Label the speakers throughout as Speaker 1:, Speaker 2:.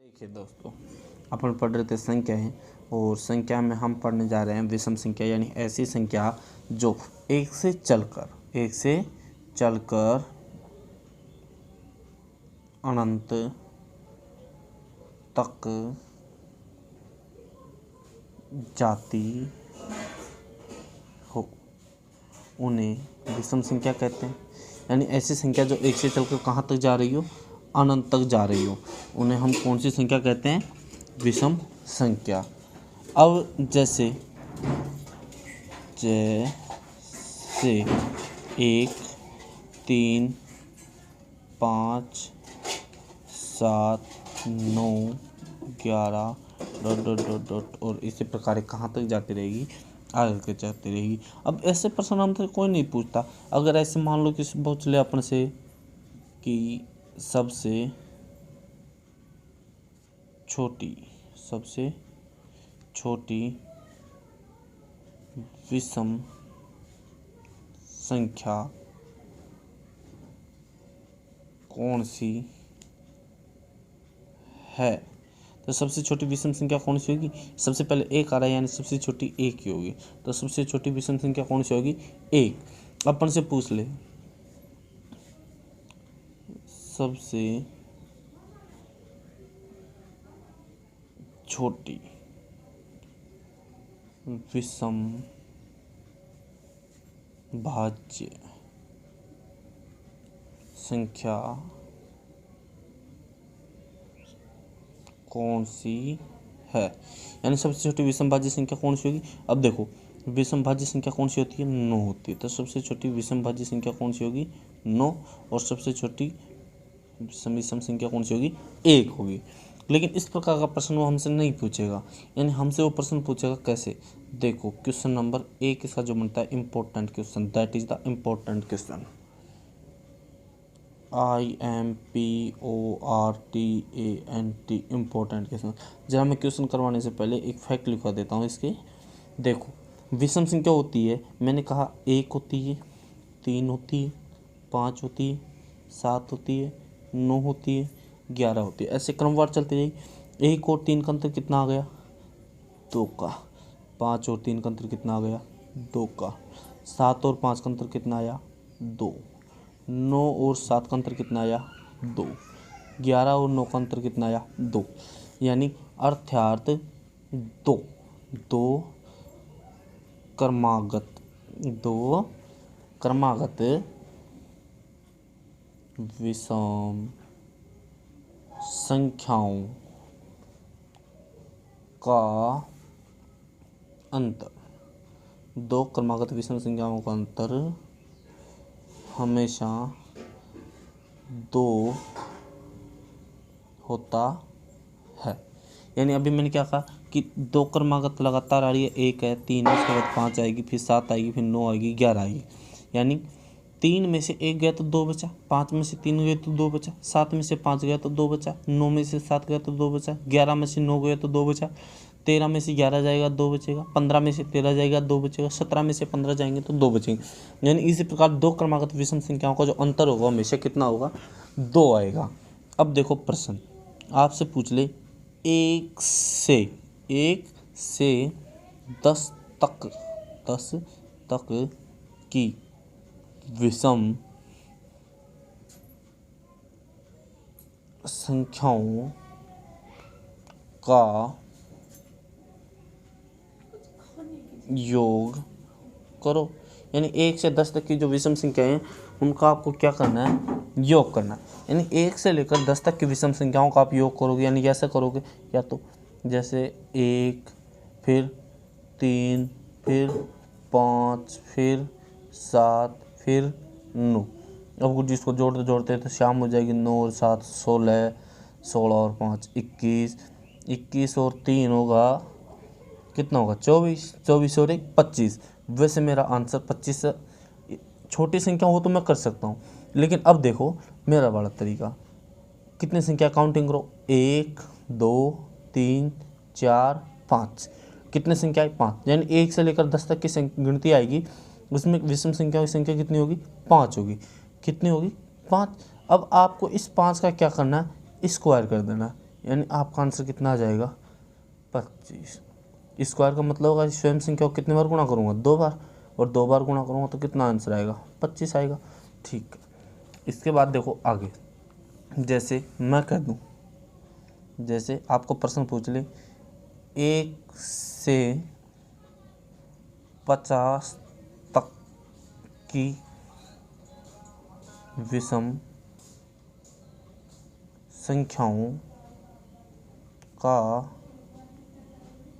Speaker 1: देखिए दोस्तों, अपन पढ़ रहे थे संख्याएं और संख्या में हम पढ़ने जा रहे हैं विषम संख्या, यानी ऐसी संख्या जो एक से चलकर अनंत तक जाती हो, उन्हें विषम संख्या कहते हैं। यानी ऐसी संख्या जो एक से चलकर कहाँ तक जा रही हो, अनंत तक जा रही हो, उन्हें हम कौन सी संख्या कहते हैं, विषम संख्या। अब जैसे 1, 3, 5, 7, 9, 11 ... और इसी प्रकार कहाँ तक जाती रहेगी, आगे के जाती रहेगी। अब ऐसे प्रश्न हमसे कोई नहीं पूछता। अगर ऐसे मान लो किसी पूछ ले अपन से कि सबसे छोटी विषम संख्या कौन सी है, तो सबसे छोटी विषम संख्या कौन सी होगी। सबसे पहले एक आ रहा है, यानी सबसे छोटी एक ही होगी। तो सबसे छोटी विषम संख्या कौन सी होगी, एक। अपन से पूछ ले सबसे छोटी विषम भाज्य संख्या कौन सी है, यानी सबसे छोटी विषम भाज्य संख्या कौन सी होगी। अब देखो, विषम भाज्य संख्या कौन सी होती है, 9 होती है। तो सबसे छोटी विषम भाज्य संख्या कौन सी होगी, 9। और सबसे छोटी विषम संख्या कौन सी होगी, 1 होगी। लेकिन इस प्रकार का प्रश्न वो हमसे नहीं पूछेगा, यानी हमसे वो प्रश्न पूछेगा कैसे। देखो, क्वेश्चन नंबर 1 इसका जो बनता है important question, that is the important question. IMPORTANT, important question. जरा मैं क्वेश्चन करवाने से पहले एक फैक्ट लिखवा देता हूँ इसके। देखो, विषम संख्या होती है, मैंने कहा 1 होती है, 3 होती है, 5 होती है, 7 होती है, 9 होती है, 11 होती है। ऐसे क्रमवार चलती रहेगी। 1 और 3 का अंतर कितना आ गया, 2 का। 5 और 3 का अंतर कितना आ गया, 2 का। 7 और 5 का अंतर कितना आया, 2। 9 और 7 का अंतर कितना आया, 2। 11 और 9 का अंतर कितना आया, 2। यानी अर्थात 2 क्रमागत विषम संख्याओं का अंतर, 2 क्रमागत विषम संख्याओं का अंतर हमेशा 2 होता है। यानी अभी मैंने क्या कहा कि 2 क्रमागत लगातार आ रही है, 1 है, 3 है, उसके बाद 5 आएगी, फिर 7 आएगी, फिर 9 आएगी, 11 आएगी। यानी 3 में से 1 गया तो 2 बचा, 5 में से 3 गया तो 2 बचा, 7 में से 5 गया तो 2 बचा, 9 में से 7 गया तो 2 बचा, 11 में से 9 गया तो 2 बचा, 13 में से 11 जाएगा 2 बचेगा, 15 में से 13 जाएगा 2 बचेगा, 17 में से 15 जाएंगे तो 2 बचेंगे। यानी इसी प्रकार 2 क्रमागत विषम संख्याओं का जो अंतर होगा हमेशा कितना होगा, 2 आएगा। अब देखो प्रश्न आपसे पूछ ले, 1 से 10 तक की विषम संख्याओं का योग करो। यानी 1 से 10 तक की जो विषम संख्याएं हैं उनका आपको क्या करना है, योग करना है। यानी 1 से लेकर 10 तक की विषम संख्याओं का आप योग करोगे, यानी कैसे करोगे, या तो जैसे 1, फिर 3, फिर 5, फिर 7, फिर 9। अब कुछ इसको जोड़ते जोड़ते तो शाम हो जाएगी। 9 और 7 16, 16 और 5 21, 21 और 3 होगा कितना होगा, 24, 24 और 1 25। वैसे मेरा आंसर 25 से छोटी संख्या हो तो मैं कर सकता हूँ, लेकिन अब देखो मेरा वाला तरीका, कितनी संख्या काउंटिंग करो, 1 2 3 4 5, कितने संख्या है, 5। यानी 1 से लेकर 10 तक की गिनती आएगी, उसमें विषम संख्या की संख्या कितनी होगी, 5 होगी। कितनी होगी, 5। अब आपको इस 5 का क्या करना है, स्क्वायर कर देना है। यानी आपका आंसर कितना आ जाएगा 25। स्क्वायर का मतलब होगा स्वयं संख्या को कितने बार गुणा करूँगा 2 बार, और 2 बार गुणा करूँगा तो कितना आंसर आएगा 25 आएगा। ठीक है, इसके बाद देखो आगे, जैसे मैं कह दूँ, जैसे आपको प्रश्न पूछ ले 1 से 50 तक की विषम संख्याओं का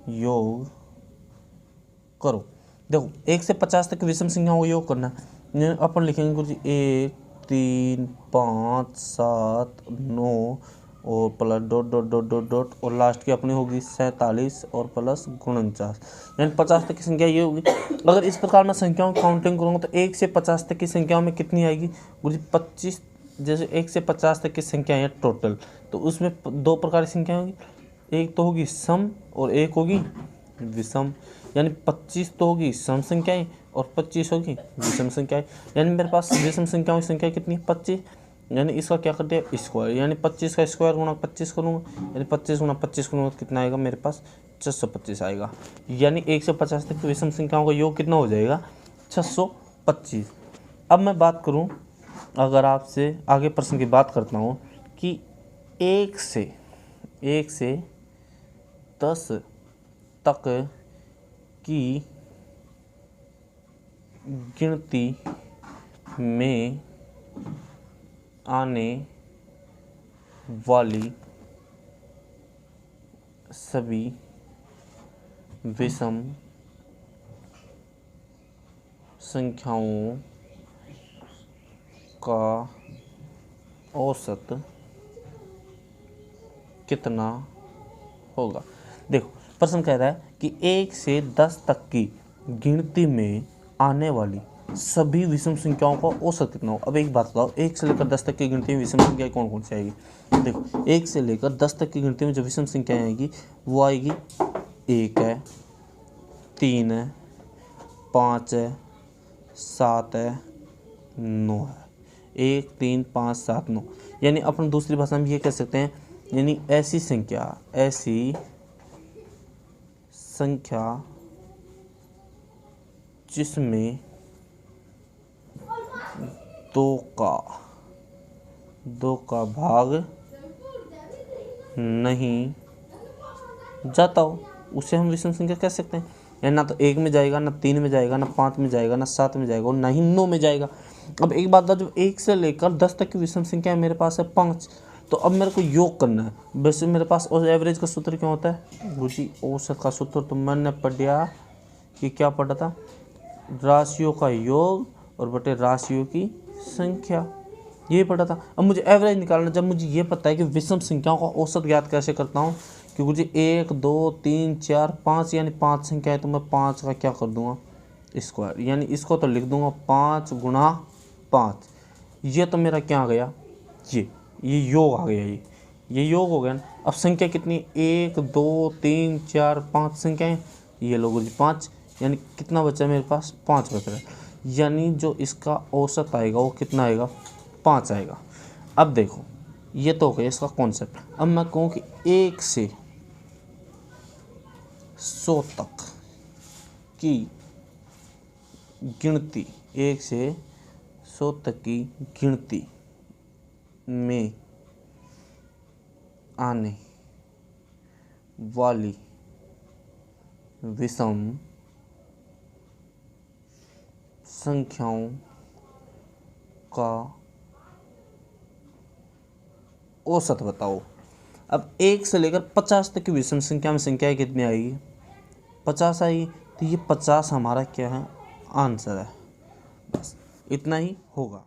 Speaker 1: योग करो। देखो 1 से 50 तक की विषम संख्याओं का योग करना है। अपन लिखेंगे कुछ 1 3 5 7 9 और plus dot dot dot dot dot और लास्ट की अपनी होगी 47 और प्लस 49, यानी 50 तक की संख्या ये होगी। अगर इस प्रकार मैं संख्याओं की काउंटिंग करूँगा तो 1 से 50 तक की संख्याओं में कितनी आएगी मुझे 25। जैसे 1 से 50 तक की संख्या है टोटल, तो उसमें 2 प्रकार की संख्या होगी, एक तो होगी सम और एक होगी विषम। यानी 25 तो होगी सम संख्याएं और 25 होगी विषम संख्याएं। यानी मेरे पास विषम संख्याओं की संख्या कितनी है 25, यानी इसका क्या कर दिया स्क्वायर, यानी 25 का स्क्वायर गुणा 25 करूँगा, यानी 25 गुणा 25 करूँगा तो कितना आएगा मेरे पास 625 आएगा। यानी 1 से 50 तक की विषम संख्याओं का योग कितना हो जाएगा 625। अब मैं बात करूँ, अगर आपसे आगे प्रश्न की बात करता हूँ कि 1 से 10 तक की गिनती में आने वाली सभी विषम संख्याओं का औसत कितना होगा। देखो प्रश्न कह रहा है कि 1 से 10 तक की गिनती में आने वाली सभी विषम संख्याओं का औसत कितना हो। अब एक बात बताओ, 1 से लेकर 10 तक की गिनती में विषम संख्याएं कौन कौन सी आएगी। देखो 1 से लेकर 10 तक की गिनती में जो विषम संख्याएं आएगी वो आएगी 1 है, 3 है, 5 है, 7 है, 9 है। 1 3 5 7 9, यानी अपन दूसरी भाषा में ये कह सकते हैं, यानी ऐसी संख्या जिसमें 2 का भाग नहीं जाता हो उसे हम विषम संख्या कह सकते हैं। यानी ना तो 1 में जाएगा, ना 3 में जाएगा, ना 5 में जाएगा, ना 7 में जाएगा और ना ही 9 में जाएगा। अब एक बात था, जब 1 से लेकर 10 तक की विषम संख्या मेरे पास है 5, तो अब मेरे को योग करना है। वैसे मेरे पास एवरेज का सूत्र क्या होता है गुरुजी, औसत का सूत्र तो मैंने पढ़ा कि क्या पढ़ा था, राशियों का योग और बटे राशियों की संख्या, ये पढ़ा था। अब मुझे एवरेज निकालना, जब मुझे ये पता है कि विषम संख्याओं का औसत ज्ञात कैसे करता हूँ, क्योंकि मुझे 1 2 3 4 5 यानी 5 संख्या है, तो मैं 5 का क्या कर दूंगा स्क्वायर, यानी इसको तो लिख दूंगा 5 गुणा 5। ये तो मेरा क्या आ गया, ये योग आ गया, ये योग हो गया ना। अब संख्या कितनी, 1 2 3 4 5 संख्याएं, ये लोगों जी 5, यानी कितना बचा मेरे पास 5 बच रहा है, यानी जो इसका औसत आएगा वो कितना आएगा 5 आएगा। अब देखो ये तो हो गया इसका कॉन्सेप्ट। अब मैं कहूँ कि 1 से 100 तक की गिनती, 1 से 100 तक की गिनती में आने वाली विषम संख्याओं का औसत बताओ। अब 1 से लेकर 50 तक की विषम संख्या में संख्याएं कितनी आएगी 50 आएगी, तो ये 50 हमारा क्या है आंसर है। बस इतना ही होगा।